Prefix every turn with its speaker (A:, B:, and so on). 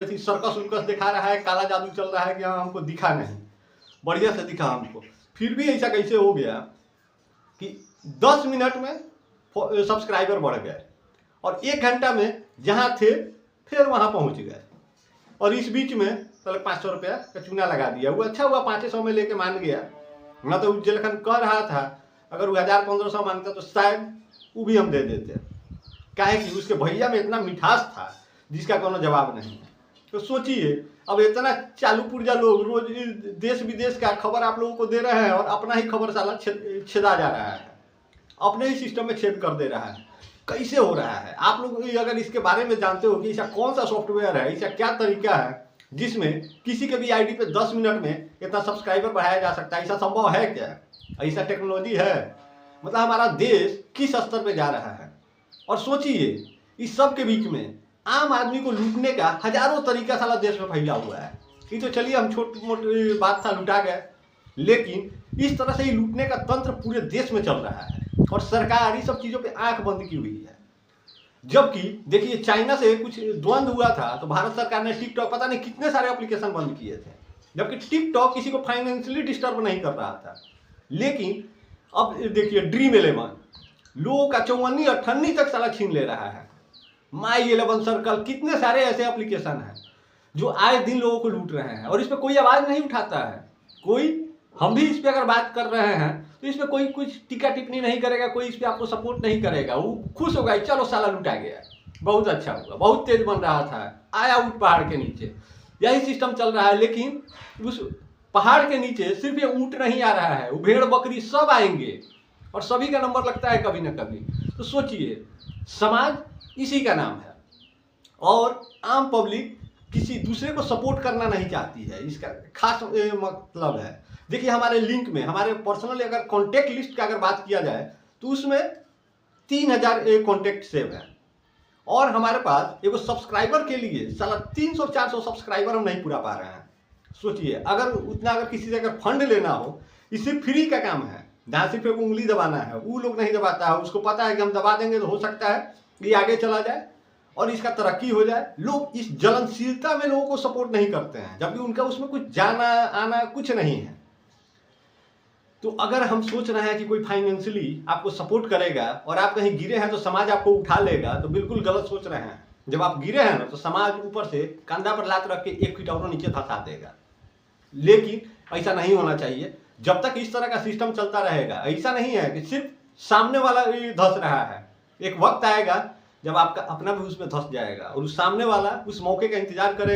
A: ऐसी सर्कस उर्कस दिखा रहा है, काला जादू चल रहा है कि हाँ हमको दिखा नहीं, बढ़िया से दिखा हमको। फिर भी ऐसा कैसे हो गया कि 10 मिनट में सब्सक्राइबर बढ़ गए और 1 घंटा में जहाँ थे फिर वहाँ पहुँच गए। और इस बीच में पहले 500 रुपया का चूना लगा दिया। वो अच्छा हुआ 500 में लेके मान गया, ना तो जलखन कह रहा था अगर वो 1000-1500 मांगता तो शायद वो भी हम दे देते। काहे कि उसके भैया में इतना मिठास था जिसका कोनो जवाब नहीं। तो सोचिए, अब इतना चालू पुर्जा लोग रोज देश विदेश का खबर आप लोगों को दे रहे हैं और अपना ही खबर साला छेदा जा रहा है, अपने ही सिस्टम में छेद कर दे रहा है। कैसे हो रहा है? आप लोग अगर इसके बारे में जानते हो कि ऐसा कौन सा सॉफ्टवेयर है, ऐसा क्या तरीका है जिसमें किसी के भी आईडी पे 10 मिनट में इतना सब्सक्राइबर बढ़ाया जा सकता है, ऐसा संभव है क्या? ऐसा टेक्नोलॉजी है? मतलब हमारा देश किस स्तर पे जा रहा है। और सोचिए, इस सब के बीच में आम आदमी को लूटने का हजारों तरीका साला देश में फैला हुआ है। ये तो चलिए हम छोटी मोटी बात था, लुटा गए, लेकिन इस तरह से ही लूटने का तंत्र पूरे देश में चल रहा है और सरकार इस सब चीज़ों पे आंख बंद की हुई है। जबकि देखिए, चाइना से कुछ द्वंद्व हुआ था तो भारत सरकार ने टिकटॉक, पता नहीं कितने सारे एप्लीकेशन बंद किए थे, जबकि टिकटॉक किसी को फाइनेंशियली डिस्टर्ब नहीं कर रहा था। लेकिन अब देखिए, ड्रीम 11 लोगों का 54-58 तक साला छीन ले रहा है। माई 11 सर्कल, कितने सारे ऐसे एप्लीकेशन हैं जो आए दिन लोगों को लूट रहे हैं और इस पर कोई आवाज़ नहीं उठाता है। कोई, हम भी इस पर अगर बात कर रहे हैं तो इस पर कोई कुछ टीका टिप्पणी नहीं करेगा, कोई इस पर आपको सपोर्ट नहीं करेगा। वो खुश होगा, चलो साला लुटा गया, बहुत अच्छा हुआ, बहुत तेज बन रहा था, आया ऊँट पहाड़ के नीचे, यही सिस्टम चल रहा है। लेकिन उस पहाड़ के नीचे सिर्फ ये ऊँट नहीं आ रहा है, वो भेड़ बकरी सब आएंगे और सभी का नंबर लगता है कभी ना कभी। तो सोचिए, समाज इसी का नाम है और आम पब्लिक किसी दूसरे को सपोर्ट करना नहीं चाहती है, इसका खास मतलब है। देखिए, हमारे लिंक में, हमारे पर्सनल अगर कॉन्टेक्ट लिस्ट का अगर बात किया जाए तो उसमें 3000 कॉन्टेक्ट सेव है और हमारे पास एगो सब्सक्राइबर के लिए साला 300-400 सब्सक्राइबर हम नहीं पूरा पा रहे हैं। सोचिए, अगर उतना अगर किसी से अगर फंड लेना हो, इसे फ्री का काम है, जहाँ सिर्फ एक उंगली दबाना है, वो लोग नहीं दबाता है। उसको पता है कि हम दबा देंगे तो हो सकता है ये आगे चला जाए और इसका तरक्की हो जाए। लोग इस जलनशीलता में लोगों को सपोर्ट नहीं करते हैं, जबकि उनका उसमें कुछ जाना आना कुछ नहीं है। तो अगर हम सोच रहे हैं कि कोई फाइनेंशियली आपको सपोर्ट करेगा और आप कहीं गिरे हैं तो समाज आपको उठा लेगा, तो बिल्कुल गलत सोच रहे हैं। जब आप गिरे हैं ना तो समाज ऊपर से कंधा पर लात रख के 1 फीट और नीचे धंसा देगा। लेकिन ऐसा नहीं होना चाहिए। जब तक इस तरह का सिस्टम चलता रहेगा, ऐसा नहीं है कि सिर्फ सामने वाला ही धंस रहा है, एक वक्त आएगा जब आपका अपना भी उसमें धंस जाएगा और उस सामने वाला उस मौके का इंतजार करेगा।